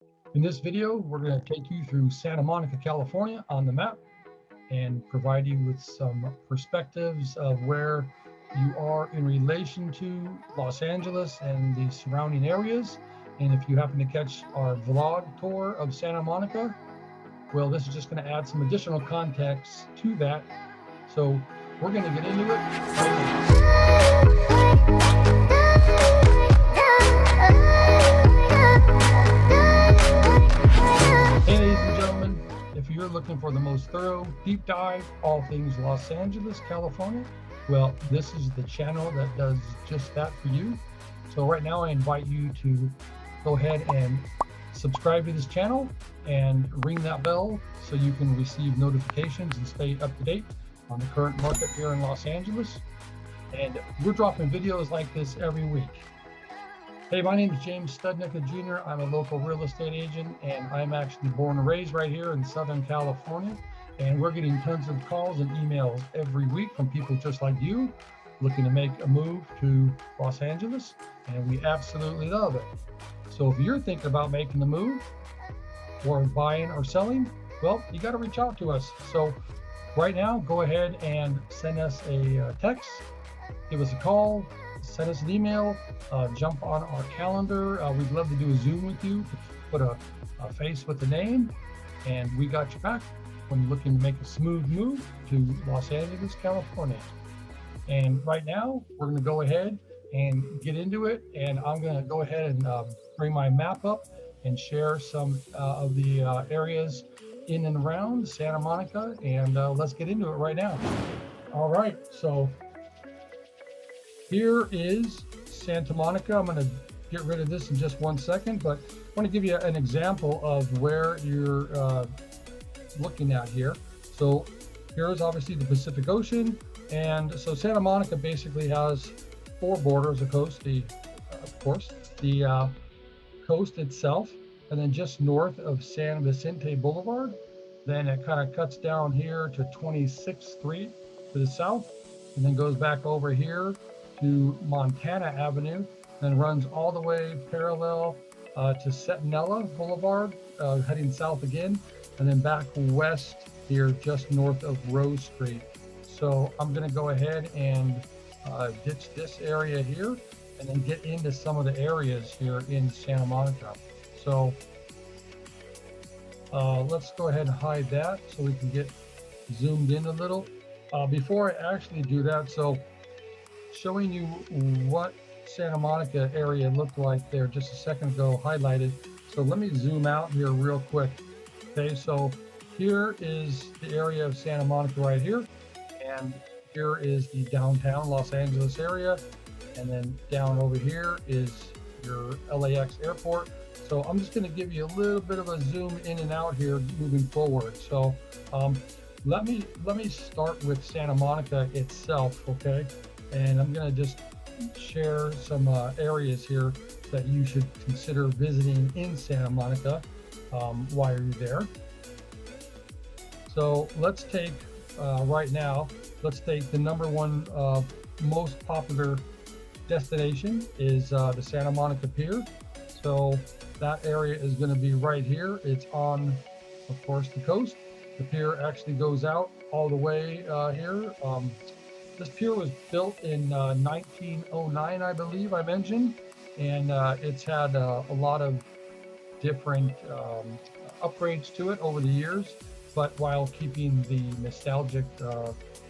In this video, we're going to take you through Santa Monica, California on the map and provide you with some perspectives of where you are in relation to Los Angeles and the surrounding areas. And if you happen to catch our vlog tour of Santa Monica, well, this is just going to add some additional context to that. So we're going to get into it right now. Hey, ladies and gentlemen, if you're looking for the most thorough, deep dive, all things Los Angeles, California, well, this is the channel that does just that for you. So right now I invite you to go ahead and subscribe to this channel and ring that bell so you can receive notifications and stay up to date on the current market here in Los Angeles. And we're dropping videos like this every week. Hey, my name is James Studnicka Jr. I'm a local real estate agent, and I'm actually born and raised right here in Southern California. And we're getting tons of calls and emails every week from people just like you looking to make a move to Los Angeles, and we absolutely love it. So if you're thinking about making the move or buying or selling, well, you got to reach out to us. So right now, go ahead and send us a text, give us a call, send us an email, jump on our calendar. We'd love to do a Zoom with you, put a face with the name, and we got your back when you're looking to make a smooth move to Los Angeles, California. And right now, we're going to go ahead and get into it, and I'm going to go ahead and bring my map up and share some of the areas in and around Santa Monica, and let's get into it right now. All right, so here is Santa Monica. I'm going to get rid of this in just 1 second, but I want to give you an example of where you're looking at here. So here's obviously the Pacific Ocean, and so Santa Monica basically has four borders: the coast, of course, the coast itself, and then just north of San Vicente Boulevard. Then it kind of cuts down here to 26th Street to the south, and then goes back over here to Montana Avenue, then runs all the way parallel to Centinela Boulevard, heading south again, and then back west here just north of Rose Street. So I'm going to go ahead and ditch this area here and then get into some of the areas here in Santa Monica. So let's go ahead and hide that so we can get zoomed in a little. Before I actually do that, so showing you what Santa Monica area looked like there just a second ago, highlighted. So let me zoom out here real quick. Okay, so here is the area of Santa Monica right here, and here is the downtown Los Angeles area, and then down over here is your LAX airport. So I'm just going to give you a little bit of a zoom in and out here moving forward. So let me start with Santa Monica itself, okay? And I'm going to just share some areas here that you should consider visiting in Santa Monica while you're there. So let's take right now, let's take the number one most popular destination is the Santa Monica Pier. So that area is going to be right here. It's on, of course, the coast. The pier actually goes out all the way here. This pier was built in 1909, I believe I mentioned, and it's had a lot of different upgrades to it over the years, but while keeping the nostalgic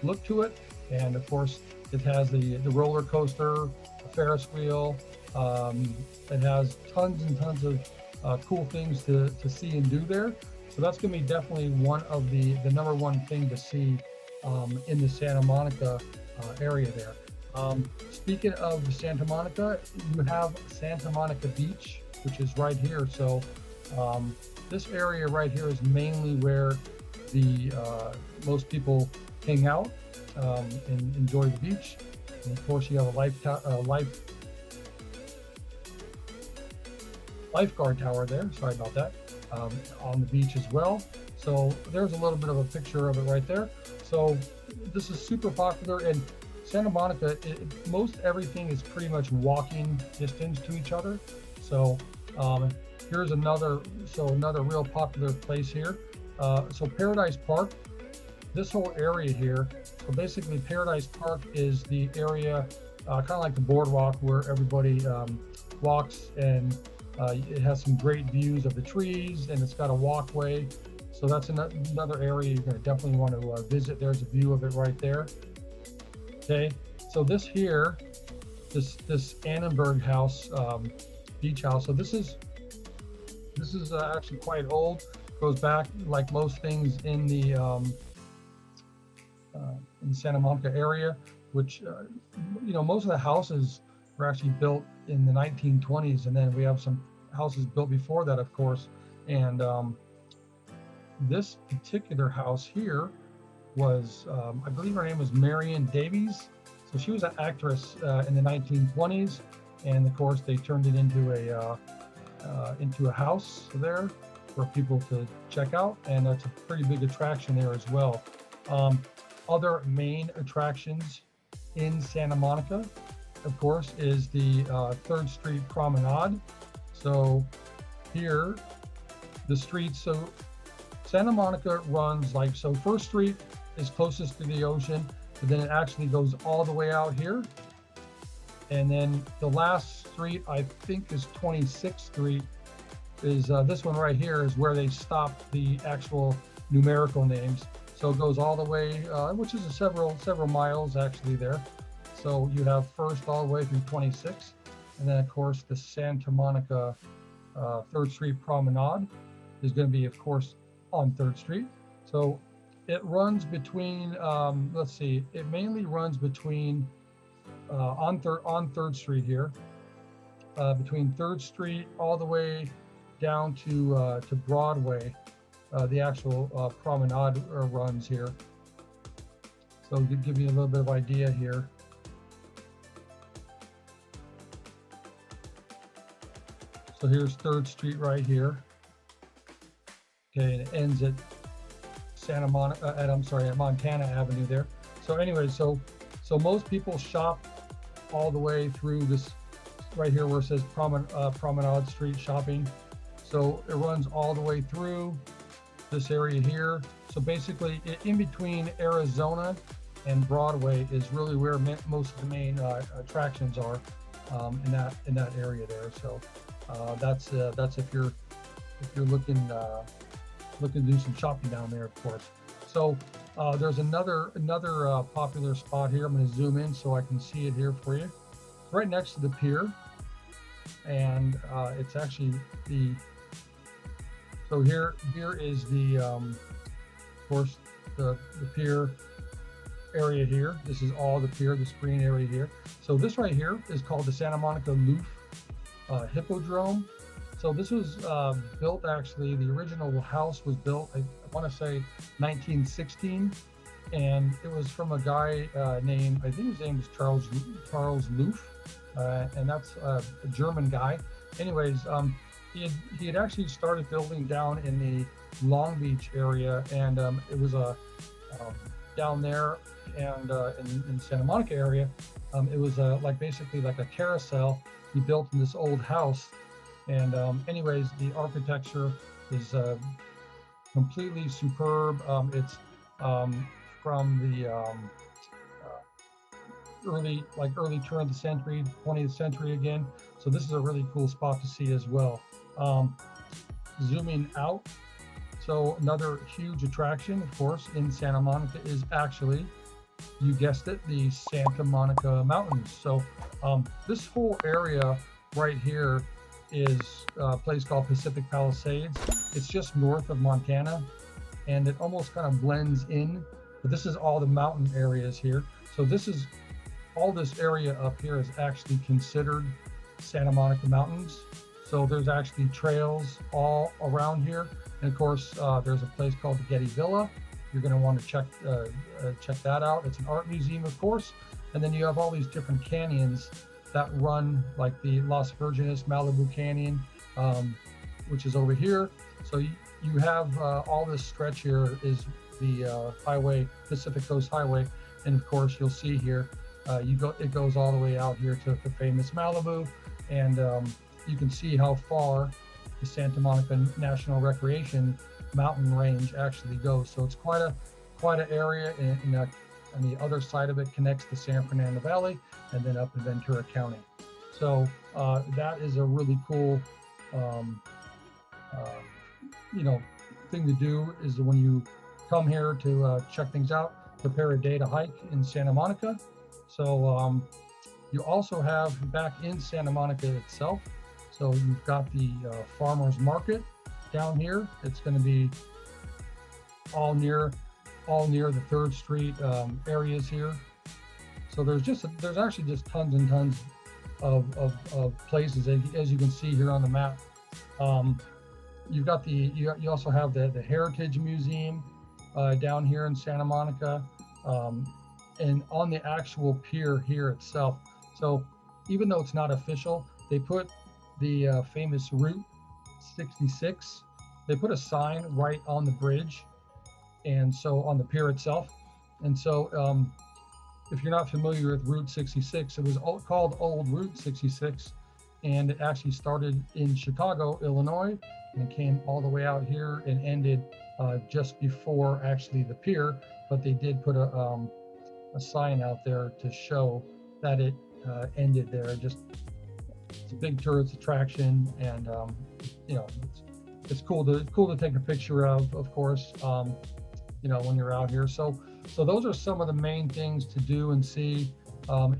look to it. And of course, it has the roller coaster, a Ferris wheel. It has tons and tons of cool things to see and do there. So that's going to be definitely one of the number one thing to see in the Santa Monica area there. Speaking of Santa Monica, you have Santa Monica Beach, which is right here. So this area right here is mainly where the most people hang out and enjoy the beach. And of course, you have a lifeguard tower there. Sorry about that. On the beach as well. So there's a little bit of a picture of it right there. So this is super popular, and Santa Monica, most everything is pretty much walking distance to each other. So Um, here's another real popular place here. So Paradise Park, this whole area here. So basically, Paradise Park is the area, kind of like the boardwalk, where everybody walks, and it has some great views of the trees, and it's got a walkway. So that's another area you're going to definitely want to visit. There's a view of it right there. Okay, so this here, this Annenberg house, beach house. So this is actually quite old. Goes back, like most things in the in Santa Monica area, which most of the houses were actually built in the 1920s, and then we have some houses built before that, of course. And this particular house here was, I believe her name was Marion Davies. So she was an actress in the 1920s, and of course they turned it into a house there for people to check out, and that's a pretty big attraction there as well. Other main attractions in Santa Monica, of course, is the 3rd Street Promenade. So here, the streets, so Santa Monica runs like, so 1st Street is closest to the ocean, but then it actually goes all the way out here. And then the last street, I think, is 26th Street, is this one right here, is where they stop the actual numerical names. So it goes all the way, which is several miles actually there. So you have 1st all the way through 26th. And then of course the Santa Monica 3rd Street Promenade is going to be, of course, on 3rd Street. So it runs between, let's see, it mainly runs between, on 3rd Street here, between 3rd Street all the way down to Broadway. The actual promenade runs here. So to give you a little bit of idea here. So here's 3rd Street right here. Okay, and it ends at at Montana Avenue there. So anyway, so most people shop all the way through this right here where it says Promenade Street Shopping. So it runs all the way through this area here. So basically, in between Arizona and Broadway is really where most of the main attractions are in that area there. So that's if you're looking to do some shopping down there, of course. So there's another popular spot here. I'm going to zoom in so I can see it here for you. It's right next to the pier, and it's actually the. So here is the, of course, the pier area here. This is all the pier, the screen area here. So this right here is called the Santa Monica Loof Hippodrome. So this was built, actually, the original house was built, I want to say 1916, and it was from a guy named, I think his name was Charles Loof, and that's a German guy. Anyways, he had actually started building down in the Long Beach area, and it was down there, and in Santa Monica area, it was basically like a carousel he built in this old house. And anyways, the architecture is completely superb. It's from the early turn of the century, 20th century again. So this is a really cool spot to see as well. Zooming out, so another huge attraction, of course, in Santa Monica is actually, you guessed it, the Santa Monica Mountains. So this whole area right here is a place called Pacific Palisades. It's just north of Montana, and it almost kind of blends in, but this is all the mountain areas here. So all this area up here is actually considered Santa Monica Mountains. So there's actually trails all around here. And of course, there's a place called the Getty Villa. You're going to want to check that out. It's an art museum, of course. And then you have all these different canyons that run, like the Las Virgenes Malibu Canyon, which is over here. So you have all this stretch here is the highway, Pacific Coast Highway. And of course, you'll see here, it goes all the way out here to the famous Malibu. And you can see how far the Santa Monica National Recreation mountain range actually goes. So it's quite an area, and on the other side of it connects the San Fernando Valley and then up in Ventura County. So that is a really cool, um, uh, thing to do, is when you come here to check things out, prepare a day to hike in Santa Monica. So you also have back in Santa Monica itself. So you've got the farmers market down here. It's going to be all near the 3rd Street areas here. So there's actually just tons and tons of places, as you can see here on the map. You've got you also have the Heritage Museum down here in Santa Monica, and on the actual pier here itself. So even though it's not official, they put the famous Route 66. They put a sign right on the bridge, and so on the pier itself. And so if you're not familiar with Route 66, it was called Old Route 66, and it actually started in Chicago, Illinois, and came all the way out here and ended just before actually the pier. But they did put a sign out there to show that it ended there. It's a big tourist attraction, and it's cool to take a picture of course, when you're out here. So those are some of the main things to do and see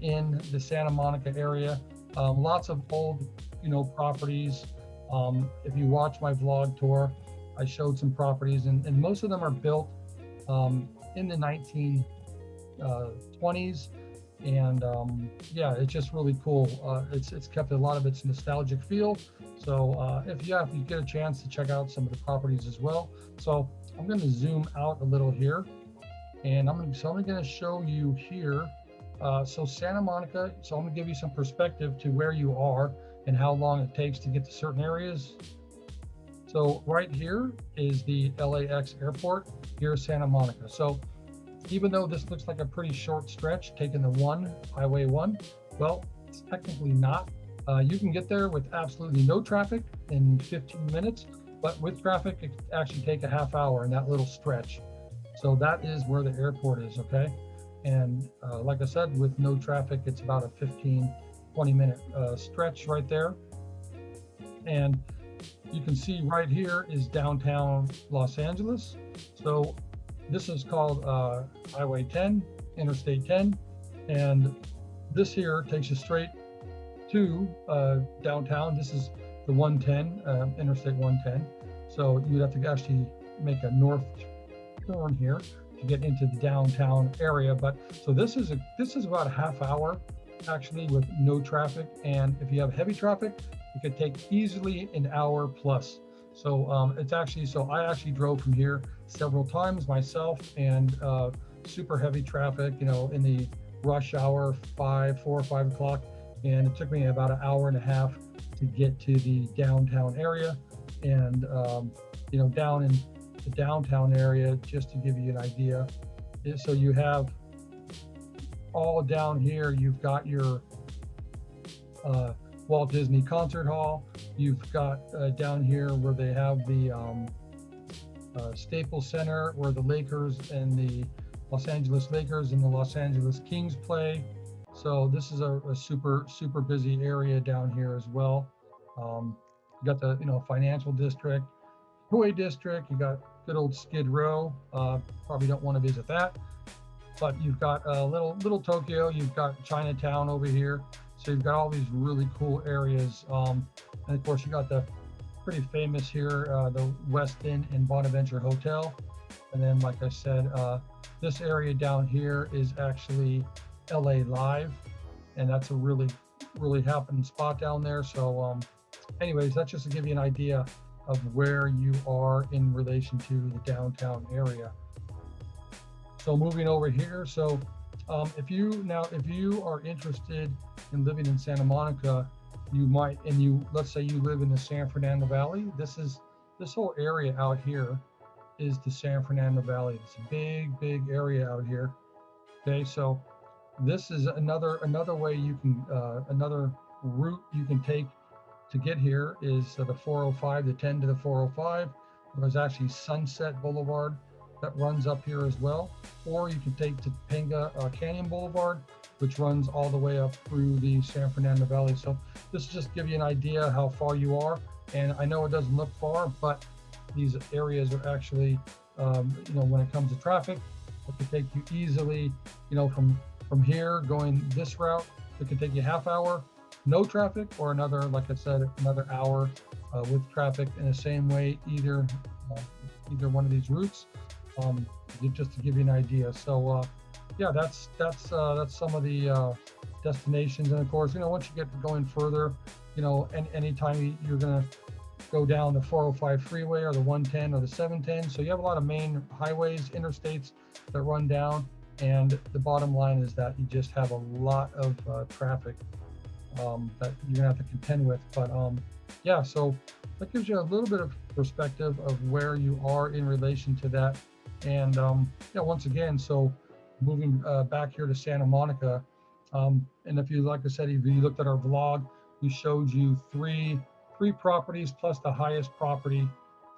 in the Santa Monica area. Lots of old, properties. If you watch my vlog tour, I showed some properties, and most of them are built in the 1920s. And yeah, it's just really cool. It's kept a lot of its nostalgic feel. So if you get a chance to check out some of the properties as well. So I'm going to zoom out a little here, and I'm going to show you here. So Santa Monica. So I'm going to give you some perspective to where you are and how long it takes to get to certain areas. So right here is the LAX airport here in Santa Monica. So even though this looks like a pretty short stretch, taking the Highway 1, well, it's technically not. You can get there with absolutely no traffic in 15 minutes, but with traffic, it could actually take a half hour in that little stretch. So that is where the airport is, okay? And like I said, with no traffic, it's about a 15-20 minute stretch right there. And you can see right here is downtown Los Angeles. So this is called Highway 10, Interstate 10, and this here takes you straight to downtown. This is the 110, Interstate 110. So you would have to actually make a north turn here to get into the downtown area. But so this is about a half hour actually with no traffic, and if you have heavy traffic, it could take easily an hour plus. So it's actually, so I actually drove from here several times myself, and super heavy traffic, in the rush hour, 4 or 5 o'clock, and it took me about an hour and a half to get to the downtown area. And down in the downtown area, just to give you an idea, so you have all down here, you've got your Walt Disney Concert Hall. You've got down here where they have the Staples Center, where the Lakers and the Los Angeles Lakers and the Los Angeles Kings play. So this is a super busy area down here as well. You got the financial district, Toy District. You got good old Skid Row. Probably don't want to visit that. But you've got little Tokyo. You've got Chinatown over here. So you've got all these really cool areas. And of course, you got the pretty famous here, the Westin and Bonaventure Hotel. And then, like I said, this area down here is actually LA Live. And that's a really happening spot down there. So anyways, that's just to give you an idea of where you are in relation to the downtown area. So moving over here, so if you are interested in living in Santa Monica, you might, let's say you live in the San Fernando Valley. This whole area out here is the San Fernando Valley. It's a big area out here. Okay, so this is another way you can, another route you can take to get here is the 405, the 10 to the 405. There's actually Sunset Boulevard that runs up here as well. Or you can take Topanga Canyon Boulevard, which runs all the way up through the San Fernando Valley. So this just give you an idea how far you are. And I know it doesn't look far, but these areas are actually, when it comes to traffic, it could take you easily, from here going this route, it could take you half hour, no traffic, or another, like I said, another hour with traffic in the same way, either one of these routes, just to give you an idea. So yeah, that's some of the destinations. And of course, once you get going further, and anytime you're gonna go down the 405 freeway or the 110 or the 710, so you have a lot of main highways, interstates that run down, and the bottom line is that you just have a lot of traffic that you're gonna have to contend with. But yeah, so that gives you a little bit of perspective of where you are in relation to that. And yeah, once again, so moving back here to Santa Monica, and if you, like I said, if you looked at our vlog, we showed you three properties plus the highest property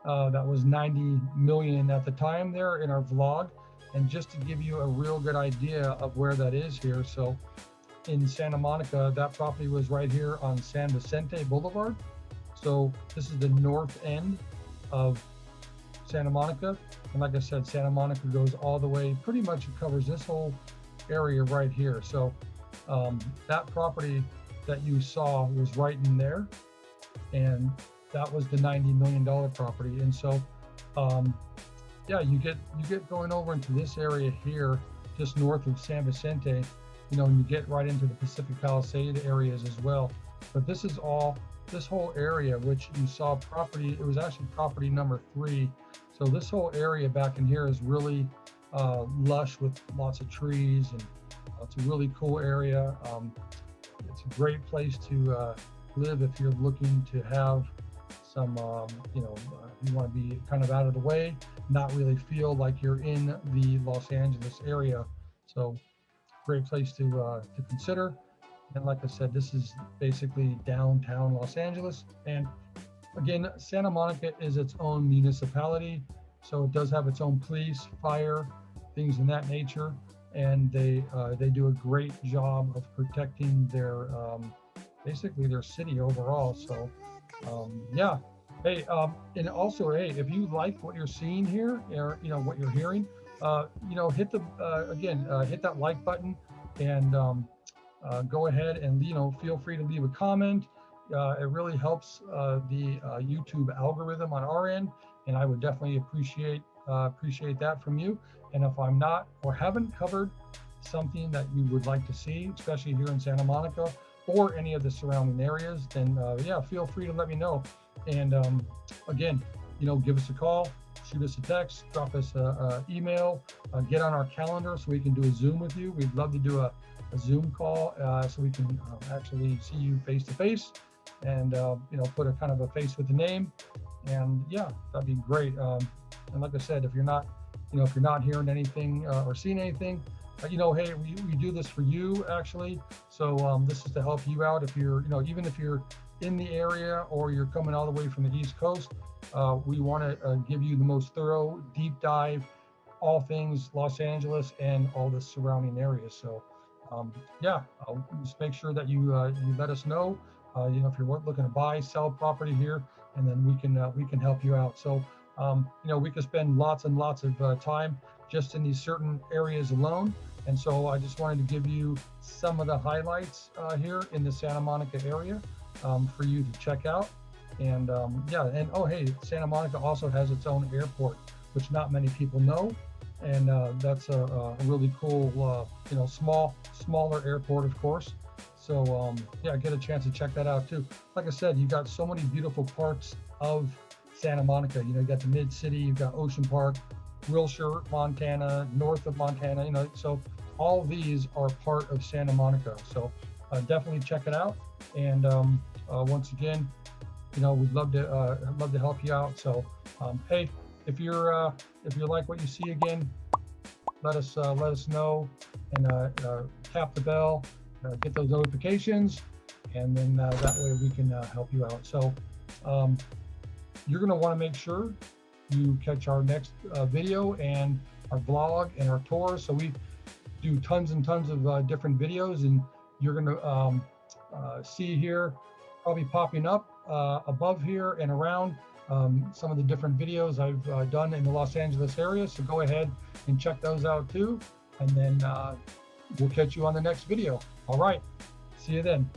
that was 90 million at the time there in our vlog. And just to give you a real good idea of where that is here, so in Santa Monica, that property was right here on San Vicente Boulevard. So this is the north end of Santa Monica. And like I said, Santa Monica goes all the way, pretty much it covers this whole area right here. So that property that you saw was right in there. And that was the $90 million property. And so, yeah, you get going over into this area here, just north of San Vicente, and you get right into the Pacific Palisade areas as well. But this whole area, which you saw property, it was actually property number 3. So this whole area back in here is really lush with lots of trees, and it's a really cool area. It's a great place to live if you're looking to have some, you want to be kind of out of the way, not really feel like you're in the Los Angeles area. So great place to consider. And like I said, this is basically downtown Los Angeles. And again, Santa Monica is its own municipality. So it does have its own police, fire, things in that nature. And they do a great job of protecting their, basically their city overall. So yeah. Hey, and also, hey, if you like what you're seeing here, or what you're hearing, hit the hit that like button, and go ahead and feel free to leave a comment. It really helps the YouTube algorithm on our end, and I would definitely appreciate that from you. And if I'm not or haven't covered something that you would like to see, especially here in Santa Monica or any of the surrounding areas, then yeah, feel free to let me know. And again, give us a call, shoot us a text, drop us a email, get on our calendar so we can do a Zoom with you. We'd love to do a Zoom call so we can actually see you face to face, and put a kind of a face with the name. And yeah, that'd be great. And like I said, if you're not hearing anything or seeing anything, hey, we do this for you actually. So this is to help you out. If you're, even if you're in the area or you're coming all the way from the East Coast, we want to give you the most thorough deep dive, all things Los Angeles and all the surrounding areas. So yeah, just make sure that you let us know, if you're looking to buy, sell property here, and then we can help you out. So we could spend lots and lots of time just in these certain areas alone. And so I just wanted to give you some of the highlights here in the Santa Monica area for you to check out. And yeah, and oh hey, Santa Monica also has its own airport, which not many people know. And that's a really cool, smaller airport, of course. So yeah, get a chance to check that out too. Like I said, you got so many beautiful parts of Santa Monica. You got the Mid City, you've got Ocean Park, Wilshire, Montana, north of Montana. So all these are part of Santa Monica. So definitely check it out. And once again, we'd love to help you out. So hey, if you like what you see, again, let us know, and tap the bell, get those notifications, and then that way we can help you out. So you're going to want to make sure you catch our next video and our vlog and our tours. So we do tons and tons of different videos, and you're going to see here probably popping up above here and around some of the different videos I've done in the Los Angeles area. So go ahead and check those out too, and then we'll catch you on the next video. All right, see you then.